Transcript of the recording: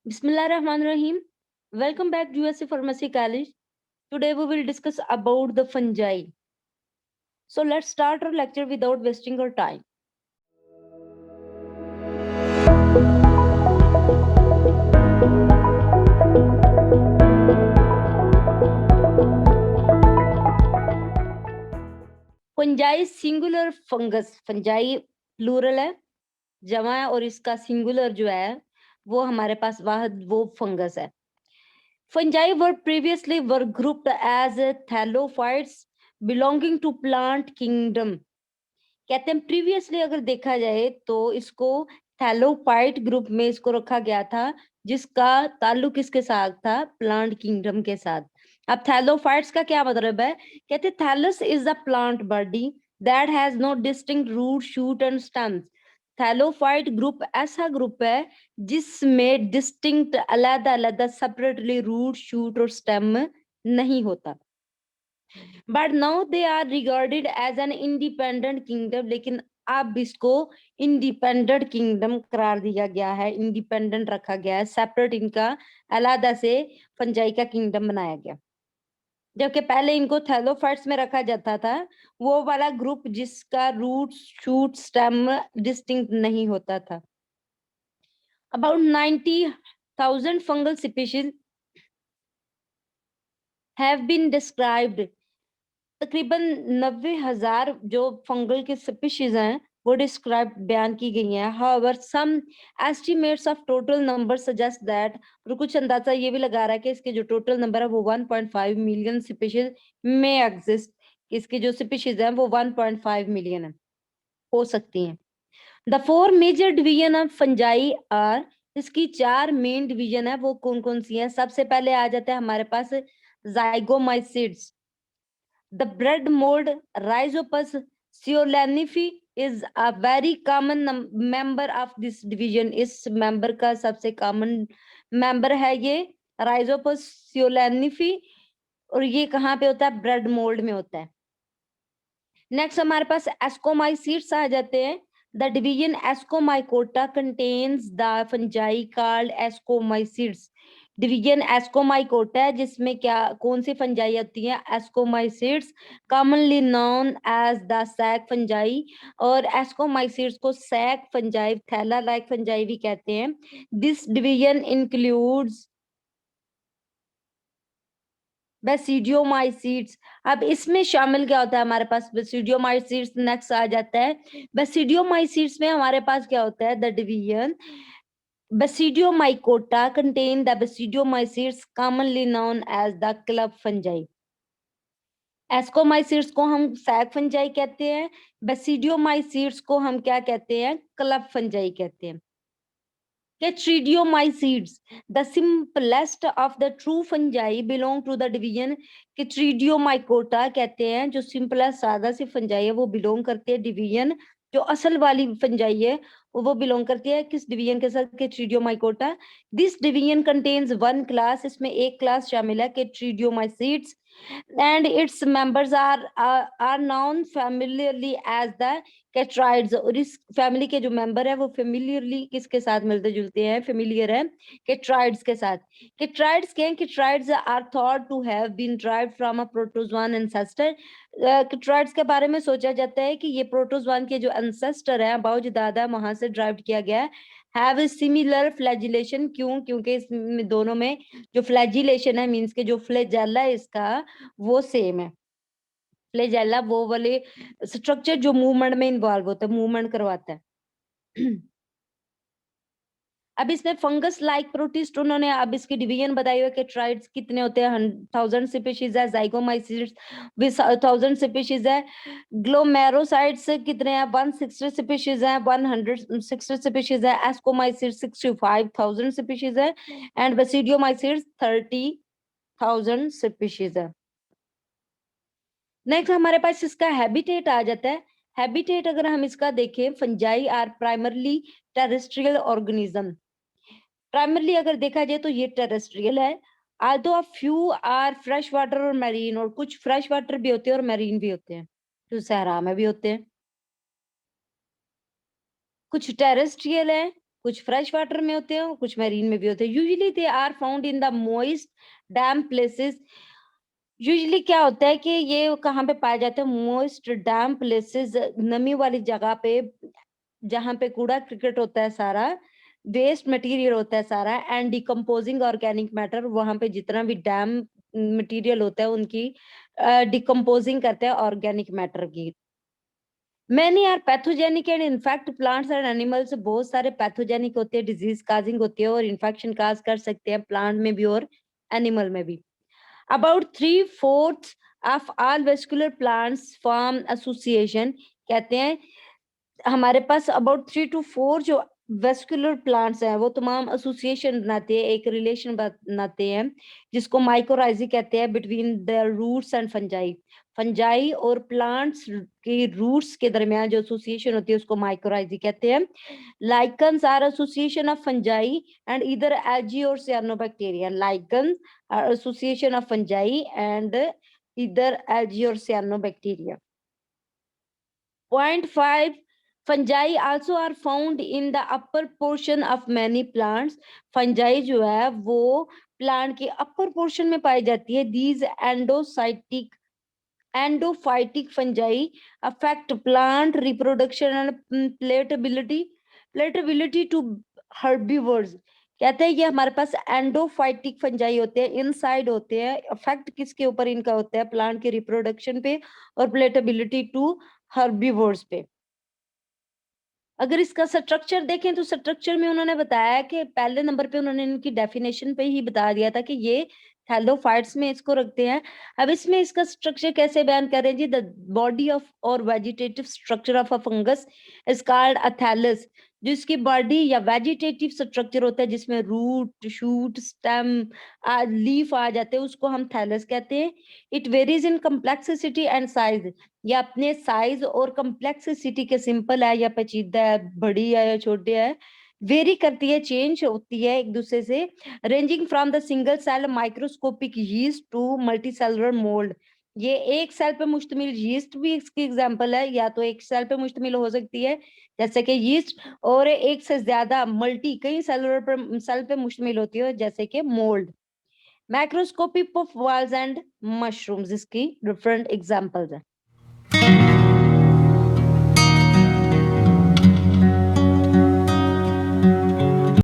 Bismillahirrahmanirrahim. Welcome back to USC Pharmacy College. Today we will discuss about the fungi. So let's start our lecture without wasting our time. Fungi singular fungus, fungi plural है, जमा है, और इसका singular जो है वो हमारे पास वाहद वो फंगस है. Fungi were previously grouped as thallophytes belonging to plant kingdom. कहते हैं प्रीवियसली अगर देखा जाए तो इसको थैलोफाइट ग्रुप में इसको रखा गया था, जिसका ताल्लुक किसके साथ था? प्लांट किंगडम के साथ. अब थैलोफाइट्स का क्या मतलब है? कहते thallus is the plant body that has no distinct root, shoot and stems. Thallophyte group ऐसा ग्रुप है जिसमें डिस्टिंक्ट अलग अलग सेपरेटली रूट, शूट और स्टेम नहीं होता. But now they are regarded as an independent kingdom. लेकिन अब इसको इंडिपेंडेंट किंगडम करार दिया गया है, इंडिपेंडेंट रखा गया है, सेपरेट इनका अलग से फंजाई का किंगडम बनाया गया. जबकि पहले इनको थैलोफाइट्स में रखा जाता था, वो वाला ग्रुप जिसका रूट, शूट, स्टेम डिस्टिंक्ट नहीं होता था. About 90,000 fungal species have been described. तकरीबन 90,000 जो फंगल के स्पीशीज हैं वो डिस्क्राइब बयान की गई हैं. However some estimates of total number suggest that, और कुछ अंदाजा ये भी लगा रहा है कि इसके जो टोटल नंबर है वो 1.5 मिलियन स्पीशीज में एग्जिस्ट. इसकी जो स्पीशीज हैं वो 1.5 मिलियन है, हो सकती हैं. The 4 major division of fungi are, इसकी 4 मेन डिवीजन है, वो कौन कौन सी हैं? सबसे पहले आ जाता है हमारे पास जाइगोमाइसिड्स. The bread mold Rhizopus siolanifi is a very common member of this division. इस member का सबसे common member है ये Rhizopus siolanifi, और ये कहाँ पे होता है? bread mold में होता है. नेक्स्ट हमारे पास एस्कोमाइसीड्स आ जाते हैं. The division ascomycota contains the fungi called ascomycetes. Division ascomycota है जिसमें क्या कौन सी फंजाई आती है? Ascomycetes, commonly known as the sac fungi. और एस्कोमाइसीड्स को सैक फंजाई, थैला लाइक फंजाई भी कहते हैं. This division includes basidiomycetes. अब इसमें शामिल क्या होता है हमारे पास? बेसिडियोमाइसीड्स नेक्स्ट आ जाता है. बेसिडियोमाइसीड्स में हमारे पास क्या होता है? The division basidiomycota contain the basidiomycetes commonly known as the club fungi. Ascomycetes को हम सैक फंजाई कहते हैं, बेसिडियोमाइसीड्स को हम क्या कहते हैं? क्लब फंजाई कहते हैं. Chytridiomycetes, the simplest of the true fungi, belong to the division Chytridiomycota. कहते हैं जो simplest सादा सी fungi है वो belong करती है डिवीजन, जो असल वाली fungi है वो belong करती है किस डिवीजन के साथ? Chytridiomycota. This division contains one class, इसमें एक क्लास शामिल है Chytridiomycetes, and its members are known familiarly as the कैट्राइड्स. और इस फैमिली के जो मेंबर है वो फेमिलियरली किसके साथ मिलते जुलते हैं? फेमिलियर है कैट्राइड्स के साथ. कैट्राइड्स क्या है? Chytrids are thought to have been derived from a protozoan ancestor. Chytrids के बारे में सोचा जाता है कि ये प्रोटोजोआन के जो एंसेस्टर है, अबाउज दादा, वहां से ड्राइव किया गया है. Have similar flagellation. क्यों? क्योंकि इसमें दोनों में जो फ्लैजिलेशन है, मींस के जो फ्लैजेला है इसका, वो सेम है. फ्लैजेला वो वाले स्ट्रक्चर जो मूवमेंट में इन्वॉल्व होता है, मूवमेंट करवाता है. अब इसमें फंगस लाइक प्रोटिस्ट उन्होंने अब इसकी डिवीजन बताई हुई कि ट्राइड्स कितने होते हैं? 1000 स्पीशीज है. जाइगोमाइसिड्स भी 1000 स्पीशीज है. ग्लोमेरोसाइड्स कितने हैं? 160 स्पीशीज है, 160 स्पीशीज है. एस्कोमाइसिड्स 65,000 स्पीशीज है, एंड बेसिडियोमाइसिड्स 30,000 स्पीशीज है. नेक्स्ट हमारे पास इसका हैबिटेट आ जाता है. हैबिटेट अगर हम इसका देखें, fungi are primarily terrestrial organism. Primarily अगर देखा जाए तो ये टेरेस्ट्रियल है. Although a few are fresh water और मैरीन, और कुछ फ्रेश वाटर भी होते हैं और मैरीन भी होते हैं, जो सहरा में भी होते हैं. कुछ टेरेस्ट्रियल है, कुछ फ्रेश वाटर में होते हैं और कुछ मैरीन में भी होते हैं। Usually they are found in the moist damp places. Usually क्या होता है कि ये कहाँ पे पाए जाते हैं? मॉइस्ट डैम्प प्लेसेस, नमी वाली जगह पे, जहाँ पे कूड़ा क्रिकेट होता है सारा, वेस्ट मटेरियल होता है सारा, एंड डिकम्पोजिंग ऑर्गेनिक मैटर, वहाँ पे जितना भी डैम मटेरियल होता है उनकी डिकम्पोजिंग करते हैं ऑर्गेनिक मैटर की। Many are pathogenic and in fact plants and animals, बहुत सारे पैथोजेनिक होते हैं, डिजीज काजिंग होती है और इन्फेक्शन काज कर सकते हैं प्लांट में भी और एनिमल में भी। About three-fourths of all vascular plants form association, कहते हैं हमारे पास अबाउट 3 to 4 जो वेस्कुलर प्लांट्स हैं वो तमाम एसोसिएशन बनाते हैं, एक रिलेशन बनाते हैं जिसको माइकोराइजी कहते हैं, between the roots and fungi. Fungi और प्लांट्स के रूट्स के दरमियान जो एसोसिएशन होती है उसको माइकोराइजी कहते हैं। Lichens are association of fungi and either algae और cyanobacteria. Lichens are association of fungi and either algae और cyanobacteria. Point 5, fungi also are found in the upper portion of many plants. Fungi जो है वो plant के upper portion में पाई जाती है। These endophytic fungi affect plant reproduction and palatability to herbivores। कहते हैं ये हमारे पास एंडोफाइटिक फंजाई होते हैं, इनसाइड होते हैं, इफेक्ट किसके ऊपर इनका होता है? प्लांट के रिप्रोडक्शन पे और प्लेटेबिलिटी टू हर्बीवोर्स पे। अगर इसका स्ट्रक्चर देखें तो स्ट्रक्चर में उन्होंने बताया कि पहले नंबर पे उन्होंने इनकी डेफिनेशन पे ही बता दिया था कि ये थैलोफाइट्स में इसको रखते हैं। अब इसमें इसका स्ट्रक्चर कैसे बयान कर रहे हैं जी? द बॉडी ऑफ और vegetative structure of a fungus is called a thallus. जो इसकी बॉडी या वेजिटेटिव स्ट्रक्चर होता है जिसमें रूट, शूट, स्टेम, लीफ आ जाते हैं उसको हम थैलस कहते हैं। It varies in complexity and size. या अपने साइज और कम्प्लेक्सिटी के सिंपल है या पेचीदा है, बड़ी है या छोटी है, वेरी करती है, चेंज होती है एक दूसरे से। Ranging from the single cell microscopic yeast to multicellular mould. ये एक सेल पे मुश्तमिल यीस्ट भी इसकी एग्जांपल है, या तो एक सेल पे मुश्तमिल हो सकती है जैसे कि यीस्ट, और एक से ज्यादा मल्टी कई सेलुलर पर सेल पे मुश्तमिल होती है जैसे कि mould. Microscopy puff walls and mushrooms इसकी डिफरेंट एग्जांपल्स हैं।